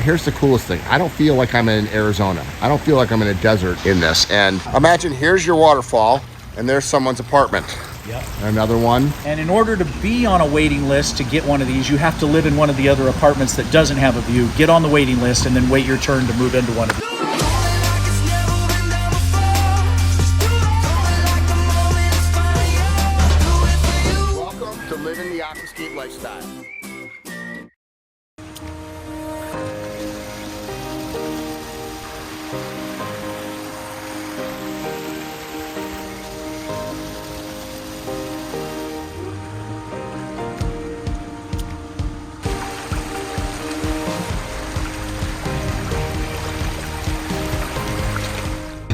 here's the coolest thing. I don't feel like I'm in Arizona. I don't feel like I'm in a desert in this. And imagine here's your waterfall and there's someone's apartment. Yep. Another one. And in order to be on a waiting list to get one of these, you have to live in one of the other apartments that doesn't have a view, get on the waiting list, and then wait your turn to move into one of these. Welcome to living the Aquascape lifestyle.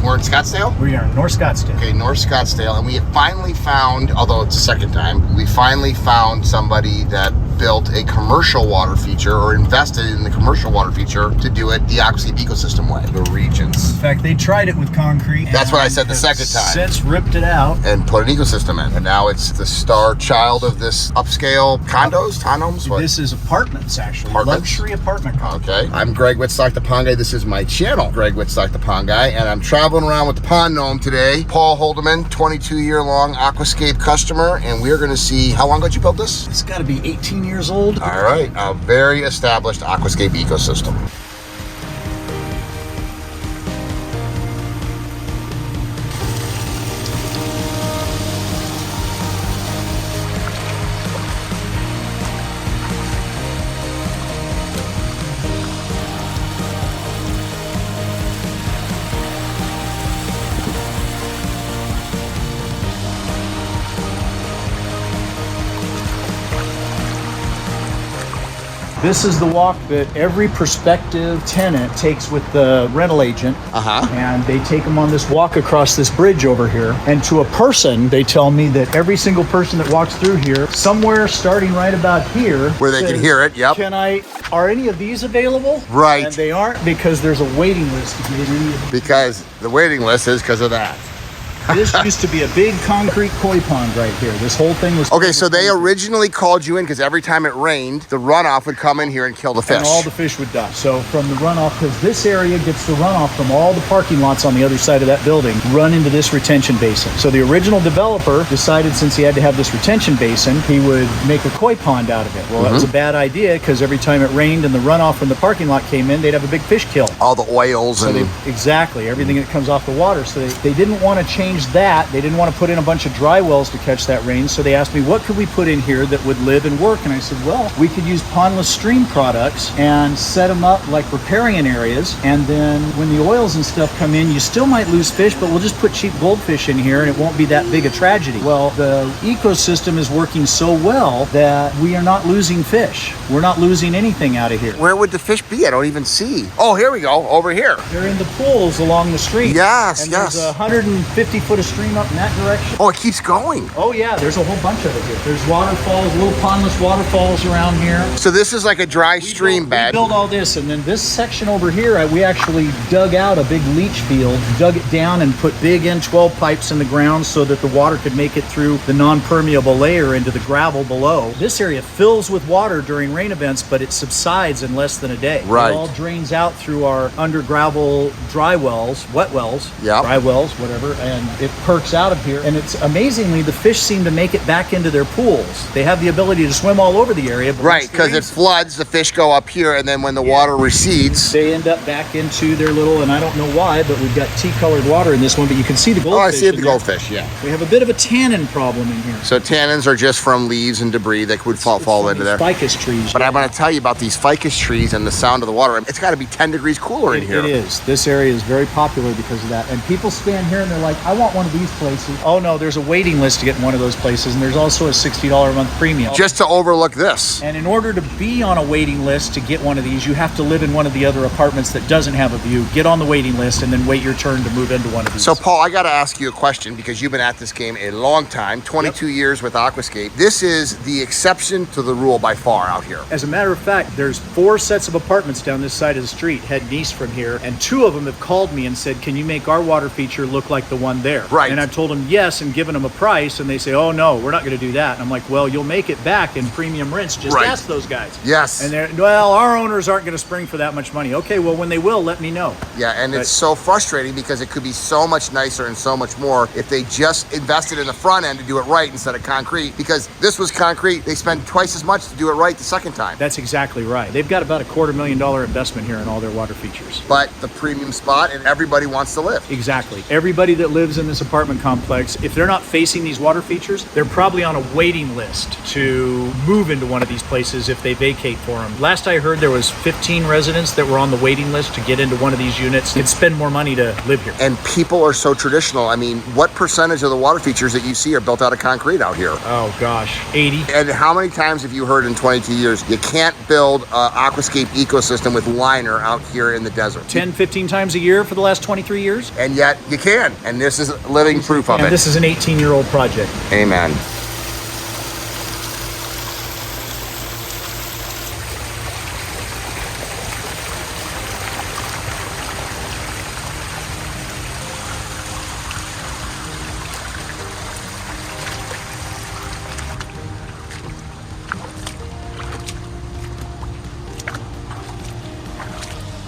We're in Scottsdale? We are in North Scottsdale. Okay, North Scottsdale, and we have finally found, although it's the second time, we finally found somebody that built a commercial water feature or invested in the commercial water feature to do it the Aquascape ecosystem way, the Regents. In fact, they tried it with concrete. That's what I said the second time. Since ripped it out. And put an ecosystem in. And now it's the star child of this upscale condos, townhomes? What? This is apartments, actually. Apartments? Luxury apartment complex. Okay. I'm Greg Wittstock, the Pond Guy. This is my channel, Greg Wittstock, the Pond Guy. And I'm traveling around with the Pond Gnome today. Paul Holdeman, 22-year-long Aquascape customer. And we're going to see, how long ago did you build this? It's got to be 18 years old. All right. A very established Aquascape ecosystem. This is the walk that every prospective tenant takes with the rental agent. And they take them on this walk across this bridge over here. And to a person, they tell me that every single person that walks through here, somewhere starting right about here, where they can hear it, yep. Are any of these available? Right. And they aren't, because there's a waiting list to get any of these. Because the waiting list is because of that. This used to be a big concrete koi pond right here. This whole thing was... Okay, so they originally called you in because every time it rained, the runoff would come in here and kill the fish. And all the fish would die. So from the runoff, because this area gets the runoff from all the parking lots on the other side of that building, run into this retention basin. So the original developer decided, since he had to have this retention basin, he would make a koi pond out of it. Well, that was a bad idea, because every time it rained and the runoff from the parking lot came in, they'd have a big fish kill. All the oils and... Exactly, everything that comes off the water. So they didn't want to change that. They didn't want to put in a bunch of dry wells to catch that rain. So they asked me, what could we put in here that would live and work? And I said, well, we could use pondless stream products and set them up like riparian areas. And then when the oils and stuff come in, you still might lose fish, but we'll just put cheap goldfish in here and it won't be that big a tragedy. Well, the ecosystem is working so well that we are not losing fish. We're not losing anything out of here. Where would the fish be? I don't even see. Oh, here we go, over here. They're in the pools along the stream. Yes, and yes. There's 150 foot of stream up in that direction. Oh, it keeps going. Oh yeah, there's a whole bunch of it here. There's waterfalls, little pondless waterfalls around here. So this is like a dry stream bed. We built all this, and then this section over here, we actually dug out a big leach field, dug it down and put big N12 pipes in the ground so that the water could make it through the non-permeable layer into the gravel below. This area fills with water during rain events, but it subsides in less than a day. Right. It all drains out through our under gravel dry wells, wet wells, dry wells, whatever, and it perks out of here. And it's amazingly, the fish seem to make it back into their pools. They have the ability to swim all over the area. But right, because it floods, the fish go up here, and then when the water recedes, they end up back into their little, and I don't know why, but we've got tea-colored water in this one, but you can see the goldfish. Oh, I see the goldfish, yeah. We have a bit of a tannin problem in here. So tannins are just from leaves and debris that would fall into there. Ficus trees. But I'm going to tell you about these ficus trees and the sound of the water. It's got to be 10 degrees cooler in here. It is. This area is very popular because of that. And people stand here and they're like, I want one of these places. Oh no, there's a waiting list to get in one of those places, and there's also a $60 a month premium. Just to overlook this. And in order to be on a waiting list to get one of these, you have to live in one of the other apartments that doesn't have a view, get on the waiting list, and then wait your turn to move into one of these. So Paul, I got to ask you a question, because you've been at this game a long time, 22 years with Aquascape. This is the exception to the rule by far out here. As a matter of fact, there's 4 sets of apartments down this side of the street heading east from here, and 2 of them have called me and said, can you make our water feature look like the one there. Right. And I've told them yes and given them a price, and they say, oh no, we're not going to do that. And I'm like, well, you'll make it back in premium rents. Just ask those guys. Yes. And they're, well, our owners aren't going to spring for that much money. Okay, well, when they will, let me know. Yeah, and it's so frustrating because it could be so much nicer and so much more if they just invested in the front end to do it right instead of concrete, because this was concrete. They spend twice as much to do it right the second time. That's exactly right. They've got about $250,000 investment here in all their water features. But the premium spot, and everybody wants to live. Exactly. Everybody that lives in this apartment complex, if they're not facing these water features, they're probably on a waiting list to move into one of these places if they vacate for them. Last I heard, there was 15 residents that were on the waiting list to get into one of these units and spend more money to live here. And people are so traditional. I mean, what percentage of the water features that you see are built out of concrete out here? Oh gosh, 80. And how many times have you heard in 22 years, you can't build an aquascape ecosystem with liner out here in the desert? 10, 15 times a year for the last 23 years. And yet you can. And this is living proof of And it. this is an 18-year-old project. Amen.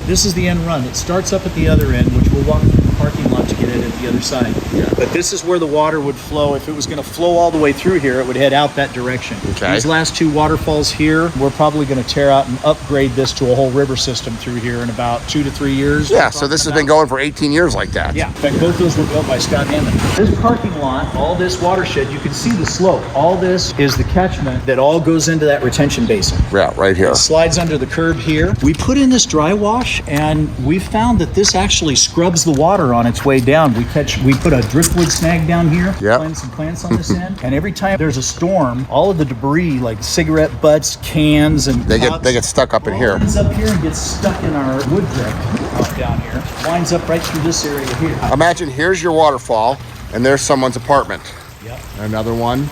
This is the end run. It starts up at the other end, which we'll walk through the parking lot to get it at the other side. Yeah. But this is where the water would flow. If it was going to flow all the way through here, it would head out that direction. Okay. These last two waterfalls here, we're probably going to tear out and upgrade this to a whole river system through here in about 2 to 3 years. Yeah, so this has been going for 18 years like that. Yeah, in fact, both those were built by Scott Hammond. This parking lot, all this watershed, you can see the slope. All this is the catchment that all goes into that retention basin. Yeah, right here. It slides under the curb here. We put in this dry wash, and we found that this actually scrubs the water on its way down. We put a driftwood snag down here, plant some plants on this end, and every time there's a storm, all of the debris like cigarette butts, cans, and They get stuck up in here. Ends up here and gets stuck in our wood deck out down here. Winds up right through this area here. Imagine here's your waterfall, and there's someone's apartment. Yep. Another one,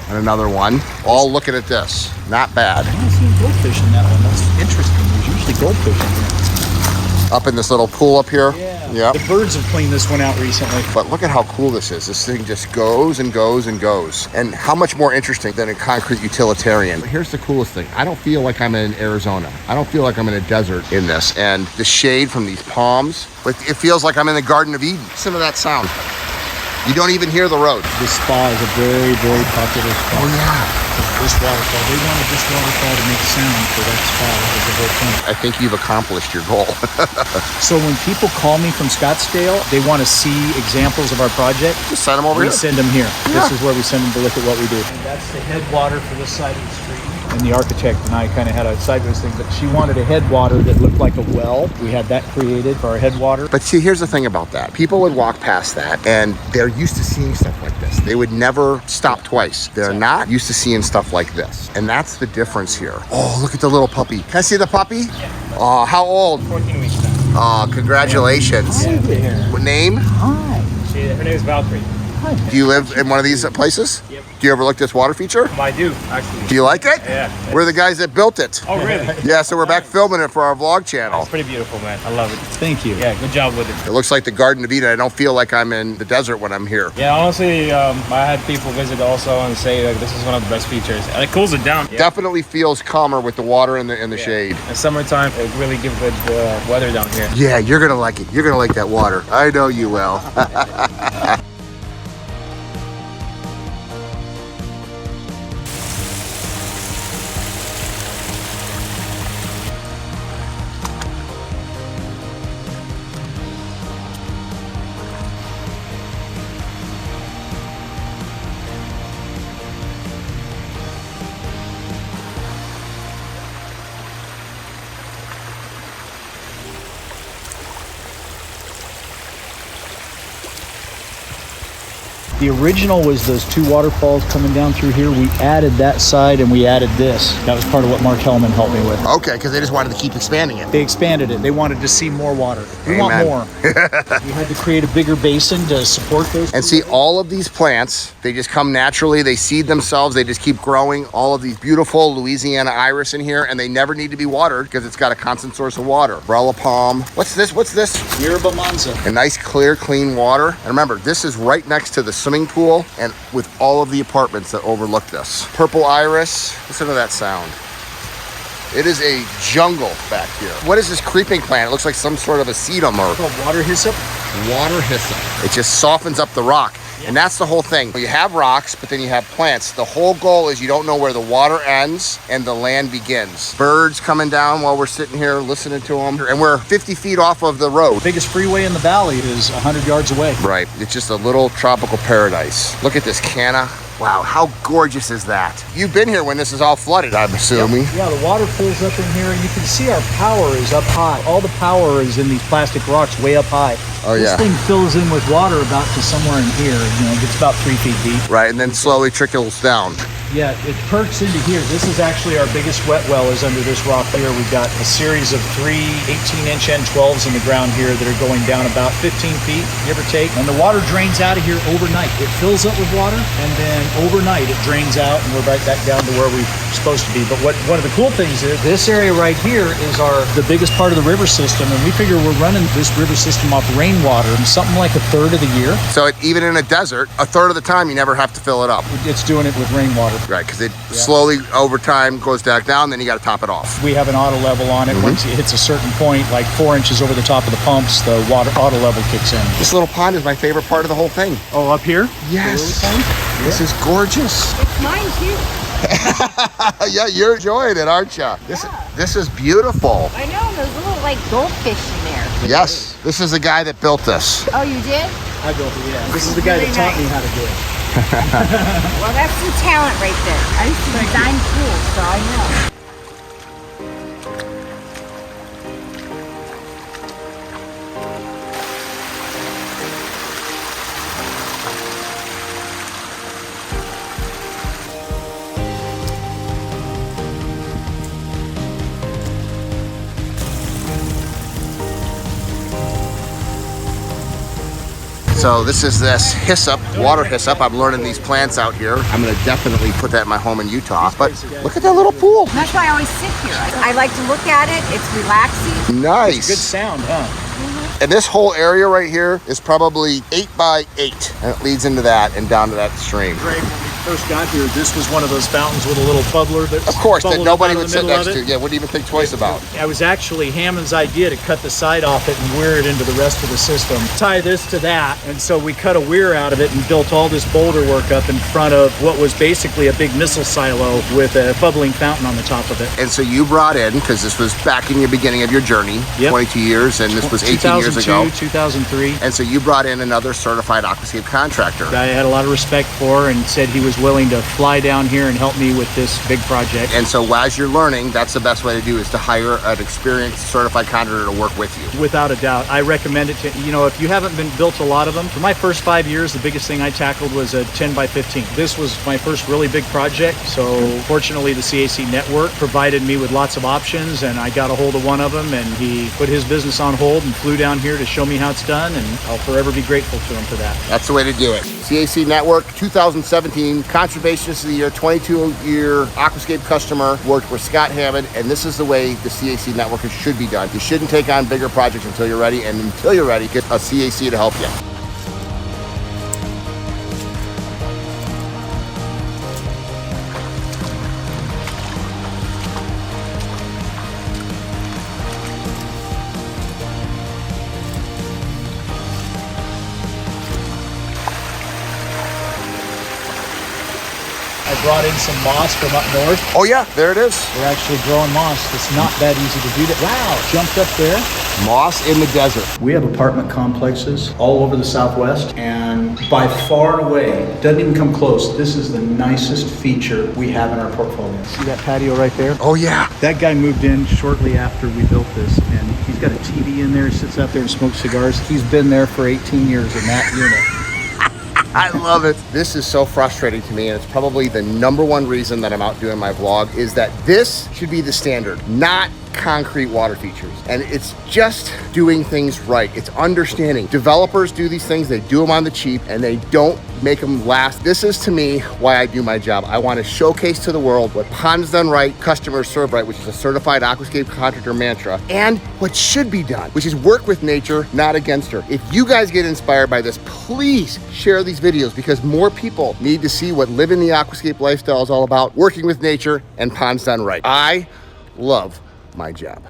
and another one. All looking at this. Not bad. I don't see goldfish in that one. That's interesting. There's usually goldfish in here. Up in this little pool up here. Yeah. The birds have cleaned this one out recently. But look at how cool this is. This thing just goes and goes and goes. And how much more interesting than a concrete utilitarian. Here's the coolest thing. I don't feel like I'm in Arizona. I don't feel like I'm in a desert in this. And the shade from these palms, it feels like I'm in the Garden of Eden. Listen to that sound. You don't even hear the road. This spa is a very, very popular spa. Oh yeah. This waterfall. They wanted this waterfall to make sound for that spa. That was the whole point. I think you've accomplished your goal. So when people call me from Scottsdale, they want to see examples of our project. Just send them over here. We send them here. Yeah. This is where we send them to look at what we do. And that's the headwater for this side of the street. And the architect and I kind of had a sideways thing, but she wanted a headwater that looked like a well. We had that created for our headwater. But see, here's the thing about that. People would walk past that and they're used to seeing stuff like this. They would never stop twice. They're not used to seeing stuff like this. And that's the difference here. Oh, look at the little puppy. Can I see the puppy? Yeah. Oh, how old? 14 weeks now. Oh, congratulations. Hi there. What name? Hi. Her name is Valkyrie. Hi. Do you live in one of these places? Yep. Do you ever look at this water feature? I do, actually. Do you like it? Yeah. We're the guys that built it. Oh, really? Yeah, so we're back filming it for our vlog channel. It's pretty beautiful, man. I love it. Thank you. Yeah, good job with it. It looks like the Garden of Eden. I don't feel like I'm in the desert when I'm here. Yeah, honestly, I had people visit also and say like this is one of the best features. And it cools it down. Yeah. Definitely feels calmer with the water and the shade. In summertime, it really gives good weather down here. Yeah, you're gonna like it. You're gonna like that water. I know you will. The original was those two waterfalls coming down through here. We added that side and we added this. That was part of what Mark Hellman helped me with. Okay, because they just wanted to keep expanding it. They expanded it. They wanted to see more water. We want more. We had to create a bigger basin to support those. And see, all of these plants, they just come naturally. They seed themselves. They just keep growing. All of these beautiful Louisiana iris in here, and they never need to be watered because it's got a constant source of water. Umbrella palm. What's this? What's this? Yerba Manza. A nice, clear, clean water. And remember, this is right next to the swimming pool and with all of the apartments that overlook this. Purple iris. Listen to that sound. It is a jungle back here. What is this creeping plant? It looks like some sort of a sedum or water hyssop. Water hyssop. It just softens up the rock. And that's the whole thing. You have rocks, but then you have plants. The whole goal is you don't know where the water ends and the land begins. Birds coming down while we're sitting here listening to them. And we're 50 feet off of the road. The biggest freeway in the valley is 100 yards away. Right. It's just a little tropical paradise. Look at this canna. Wow, how gorgeous is that? You've been here when this is all flooded, I'm assuming. Yeah, the water pulls up in here, and you can see our power is up high. All the power is in these plastic rocks way up high. Oh, this yeah. Thing fills in with water about to somewhere in here. You know, it gets about 3 feet deep. Right, and then slowly trickles down. Yeah, it perks into here. This is actually our biggest wet well is under this rock here. We've got a series of 3 18-inch N12s in the ground here that are going down about 15 feet, give or take. And the water drains out of here overnight. It fills up with water, and then overnight it drains out, and we're right back down to where we're supposed to be. But one of the cool things is this area right here is the biggest part of the river system, and we figure we're running this river system off rainwater something like a third of the year. So even in a desert, a third of the time you never have to fill it up. It's doing it with rainwater. Right, because it slowly over time goes back down, then you got to top it off. We have an auto level on it. Once it hits a certain point, like 4 inches over the top of the pumps, the water auto level kicks in. This little pond is my favorite part of the whole thing. Oh, up here? Yes. This is gorgeous. It's mine too. Yeah, you're enjoying it, aren't you? This is beautiful. I know, there's little like goldfish in there. Yes, this is the guy that built this. Oh, you did? I built it, yeah. This is the guy that taught me how to do it. Well, that's some talent right there. I used to design pools, so I know. So this is this hyssop, water hyssop. I'm learning these plants out here. I'm gonna definitely put that in my home in Utah. But look at that little pool. That's why I always sit here. I like to look at it. It's relaxing. Nice. Good sound, huh? And this whole area right here is probably 8 by 8. And it leads into that and down to that stream. Greg, when we first got here, this was one of those fountains with a little bubbler that Of course, that bubbled up nobody out of would the sit middle next of to. it. Yeah, wouldn't even think twice about. It was actually Hammond's idea to cut the side off it and weir it into the rest of the system. Tie this to that, and so we cut a weir out of it and built all this boulder work up in front of what was basically a big missile silo with a bubbling fountain on the top of it. And so you brought in, because this was back in the beginning of your journey, 22 years, and this was 18 years ago. 2003. And so you brought in another certified aquascape contractor. I had a lot of respect for and said he was willing to fly down here and help me with this big project. And so as you're learning, that's the best way to do is to hire an experienced certified contractor to work with you. Without a doubt. I recommend it to, if you haven't been built a lot of them, for my first 5 years, the biggest thing I tackled was a 10 by 15. This was my first really big project. So fortunately, the CAC network provided me with lots of options, and I got a hold of one of them, and he put his business on hold and flew down here to show me how it's done, and I'll forever be grateful to him for that. That's the way to do it. CAC Network, 2017 Conservationist of the Year, 22-year Aquascape customer, worked with Scott Hammond, and this is the way the CAC Network should be done. You shouldn't take on bigger projects until you're ready, and until you're ready, get a CAC to help you. I brought in some moss from up north. Oh yeah, there it is. We're actually growing moss. It's not that easy to do that. Wow, jumped up there. Moss in the desert. We have apartment complexes all over the Southwest, and by far and away, doesn't even come close, this is the nicest feature we have in our portfolio. See that patio right there? Oh yeah. That guy moved in shortly after we built this, and he's got a TV in there. He sits out there and smokes cigars. He's been there for 18 years in that unit. I love it. This is so frustrating to me, and it's probably the #1 reason that I'm out doing my vlog, is that this should be the standard, not concrete water features. And it's just doing things right. It's understanding. Developers do these things, they do them on the cheap, and they don't make them last. This is, to me, why I do my job. I want to showcase to the world what Pond's done right, customers serve right, which is a certified aquascape contractor mantra, and what should be done, which is work with nature, not against her. If you guys get inspired by this, please share these videos, because more people need to see what living the aquascape lifestyle is all about, working with nature and Pond's done right. I love my job.